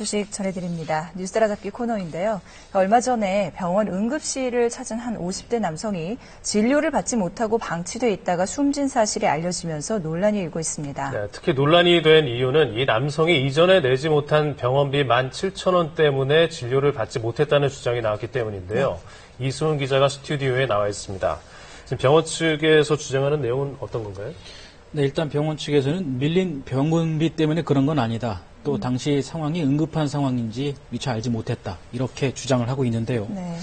소식 전해드립니다. 뉴스 따라잡기 코너인데요. 얼마 전에 병원 응급실을 찾은 한 50대 남성이 진료를 받지 못하고 방치돼 있다가 숨진 사실이 알려지면서 논란이 일고 있습니다. 네, 특히 논란이 된 이유는 이 남성이 이전에 내지 못한 병원비 17,000원 때문에 진료를 받지 못했다는 주장이 나왔기 때문인데요. 네. 이수은 기자가 스튜디오에 나와 있습니다. 지금 병원 측에서 주장하는 내용은 어떤 건가요? 네, 일단 병원 측에서는 밀린 병원비 때문에 그런 건 아니다. 또 당시 상황이 응급한 상황인지 미처 알지 못했다. 이렇게 주장을 하고 있는데요. 네.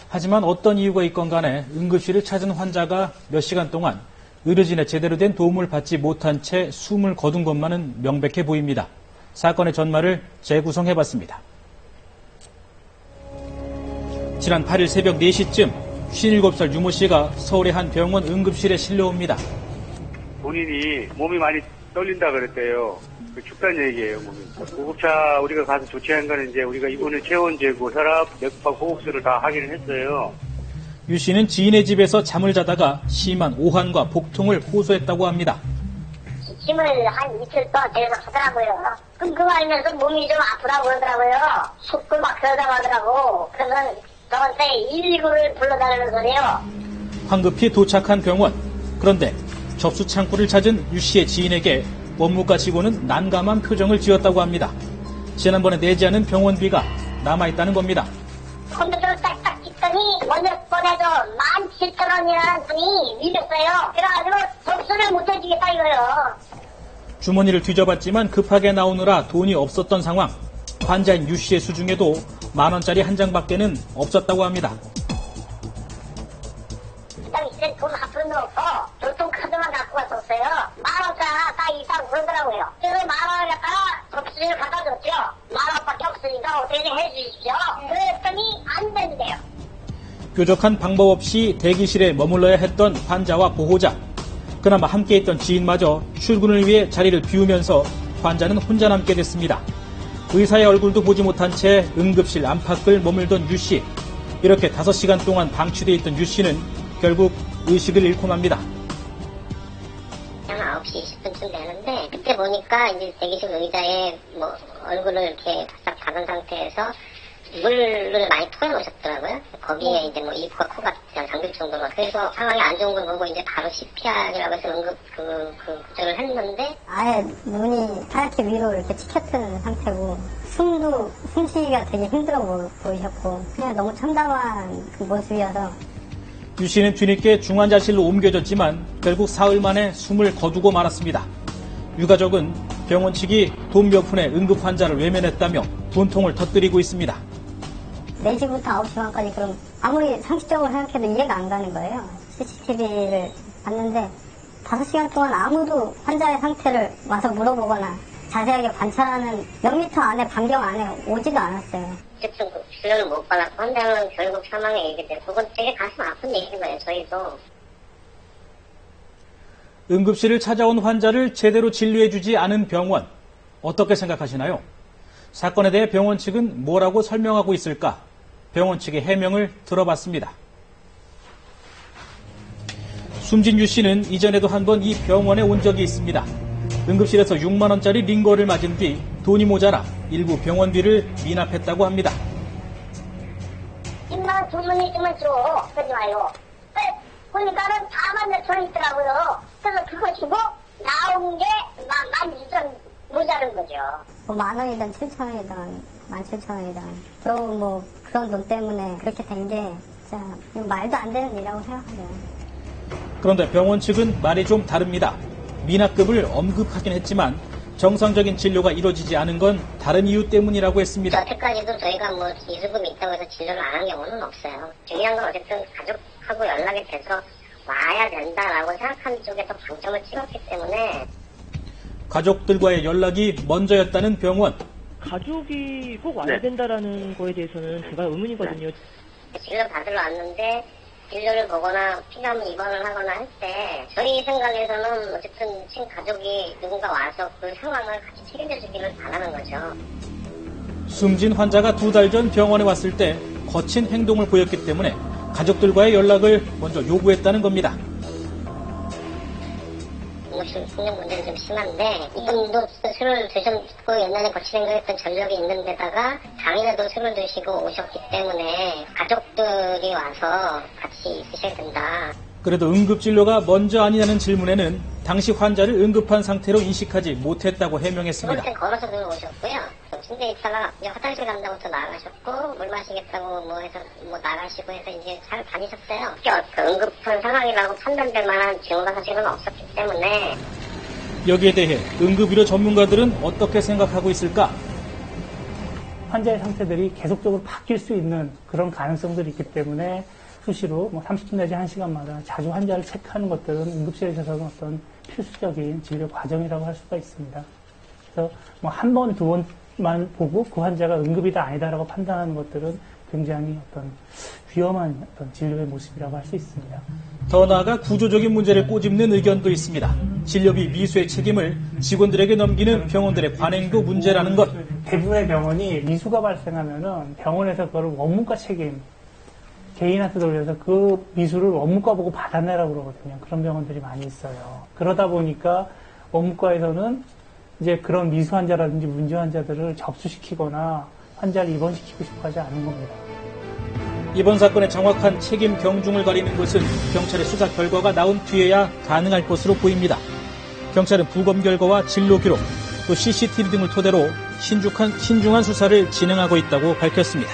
하지만 어떤 이유가 있건 간에 응급실을 찾은 환자가 몇 시간 동안 의료진의 제대로 된 도움을 받지 못한 채 숨을 거둔 것만은 명백해 보입니다. 사건의 전말을 재구성해봤습니다. 지난 8일 새벽 4시쯤 57살 유모 씨가 서울의 한 병원 응급실에 실려옵니다. 본인이 몸이 많이 떨린다 그랬대요. 죽다는 얘기예요, 몸이. 구급차 우리가 가서 조치한 거는 이제 우리가 입원을 체온 재고 혈압, 맥박, 호흡수를 다 확인을 했어요. 유 씨는 지인의 집에서 잠을 자다가 심한 오한과 복통을 호소했다고 합니다. 힘을 한 이틀 동안 계속 하더라고요. 그거 알면서 몸이 좀 아프다고 그러더라고요. 춥고 막 그러다고 하더라고. 그러면 저한테 119를 불러달라는 소리예요. 황급히 도착한 병원. 그런데 접수 창구를 찾은 유 씨의 지인에게 원무과 직원은 난감한 표정을 지었다고 합니다. 지난번에 내지 않은 병원비가 남아있다는 겁니다. 컴퓨터를 딱딱 찍더니 먼저 번에도 17,000원이라는 돈이 밀렸어요. 그래가지고 접수를 못 해주겠다 이거요. 주머니를 뒤져봤지만 급하게 나오느라 돈이 없었던 상황. 환자인 유 씨의 수중에도 10,000원짜리 한 장밖에는 없었다고 합니다. 일단 이제 돈 한 푼도 없고 교통카드만 갖고 왔었어요. 10,000원짜리 딱 있다고 그러더라고요. 그래서 10,000원 갖다가 접수를 갖다 줬죠. 10,000원밖에 없으니까 어떻게 해주십시오. 그랬더니 안 된대요. 뾰족한 방법 없이 대기실에 머물러야 했던 환자와 보호자. 그나마 함께 있던 지인마저 출근을 위해 자리를 비우면서 환자는 혼자 남게 됐습니다. 의사의 얼굴도 보지 못한 채 응급실 안팎을 머물던 유 씨. 이렇게 5시간 동안 방치돼 있던 유 씨는 결국 의식을 잃고 맙니다. 한 9시 20분쯤 되는데 그때 보니까 이제 대기실 의자에 얼굴을 이렇게 바싹 박은 상태에서 물을 많이 토해놓으셨더라고요. 거기에 이제 입과 코가 잠길 정도로. 그래서 상황이 안 좋은 걸 보고 이제 바로 CPR이라고 해서 응급 구조를 했는데 아예 눈이 하얗게 위로 이렇게 치켜튼 상태고 숨쉬기가 되게 힘들어 보이셨고 그냥 너무 참담한 그 모습이어서 유 씨는 뒤늦게 중환자실로 옮겨졌지만 결국 사흘 만에 숨을 거두고 말았습니다. 유가족은 병원 측이 돈 몇 푼에 응급 환자를 외면했다며 돈통을 터뜨리고 있습니다. 4시부터 9시 반까지 그럼 아무리 상식적으로 생각해도 이해가 안 가는 거예요. CCTV를 봤는데 5시간 동안 아무도 환자의 상태를 와서 물어보거나 자세하게 관찰하는 몇 미터 안에 반경 안에 오지도 않았어요. 어쨌든 진료를 못 받았고 환자는 결국 사망에 이르게 되고 그건 되게 가슴 아픈 얘기인 거예요. 저희도. 응급실을 찾아온 환자를 제대로 진료해주지 않은 병원. 어떻게 생각하시나요? 사건에 대해 병원 측은 뭐라고 설명하고 있을까? 병원 측의 해명을 들어봤습니다. 숨진 유 씨는 이전에도 한 번 이 병원에 온 적이 있습니다. 응급실에서 6만 원짜리 링거를 맞은 뒤 돈이 모자라 일부 병원비를 미납했다고 합니다. 10만 원 주문이지만 줘. 그러지 마요. 보니까는 4만 몇 천 있더라고요. 그래서 그거 주고 나온 게 12,000 모자른 거죠. 10,000원이든 7,000원이든 17,000원이든 그러고 그런 돈 때문에 그렇게 된 게 진짜 말도 안 되는 일이라고 생각해요. 그런데 병원 측은 말이 좀 다릅니다. 미납금을 언급하긴 했지만 정상적인 진료가 이루어지지 않은 건 다른 이유 때문이라고 했습니다. 여태까지도 저희가 이수금이 있다고 해서 진료를 안 한 경우는 없어요. 중요한 건 어쨌든 가족하고 연락이 돼서 와야 된다라고 생각하는 쪽에 더 방점을 찍었기 때문에 가족들과의 연락이 먼저였다는 병원. 가족이 꼭 와야 된다라는 거에 대해서는 제가 의문이거든요. 진료 받으러 왔는데 진료를 보거나 필요하면 입원을 하거나 할 때 저희 생각에서는 어쨌든 친가족이 누군가 와서 그 상황을 같이 책임져 주기를 바라는 거죠. 숨진 환자가 2달 전 병원에 왔을 때 거친 행동을 보였기 때문에 가족들과의 연락을 먼저 요구했다는 겁니다. 숙련 문제는 좀 심한데 이분도 술을 드셨고 옛날에 거치생각했던 전력이 있는 데다가 당일에도 술을 드시고 오셨기 때문에 가족들이 와서 같이 있으셔야 된다. 그래도 응급진료가 먼저 아니냐는 질문에는 당시 환자를 응급한 상태로 인식하지 못했다고 해명했습니다. 그럴 땐 걸어서 들어오셨고요. 침대에 있다가 이제 화장실 간다고 또 나가셨고 물 마시겠다고 뭐 해서 뭐 나가시고 해서 이제 잘 다니셨어요. 그 응급한 상황이라고 판단될 만한 증거 사실은 없었기 때문에. 여기에 대해 응급의료 전문가들은 어떻게 생각하고 있을까? 환자의 상태들이 계속적으로 바뀔 수 있는 그런 가능성들이 있기 때문에 수시로 30분 내지 1시간마다 자주 환자를 체크하는 것들은 응급실에 있어서는 어떤 필수적인 진료 과정이라고 할 수가 있습니다. 그래서 한 번, 두 번만 보고 그 환자가 응급이다 아니다라고 판단하는 것들은 굉장히 어떤 위험한 어떤 진료의 모습이라고 할 수 있습니다. 더 나아가 구조적인 문제를 꼬집는 의견도 있습니다. 진료비 미수의 책임을 직원들에게 넘기는 병원들의 관행도 문제라는 것. 대부분의 병원이 미수가 발생하면은 병원에서 그걸 원무과 책임 개인한테 돌려서 그 미수를 원무과 보고 받아내라고 그러거든요. 그런 병원들이 많이 있어요. 그러다 보니까 원무과에서는 이제 그런 미수 환자라든지 문제 환자들을 접수시키거나 환자를 입원시키고 싶어 하지 않은 겁니다. 이번 사건의 정확한 책임 경중을 가리는 것은 경찰의 수사 결과가 나온 뒤에야 가능할 것으로 보입니다. 경찰은 부검 결과와 진료 기록, 또 CCTV 등을 토대로 신중한 수사를 진행하고 있다고 밝혔습니다.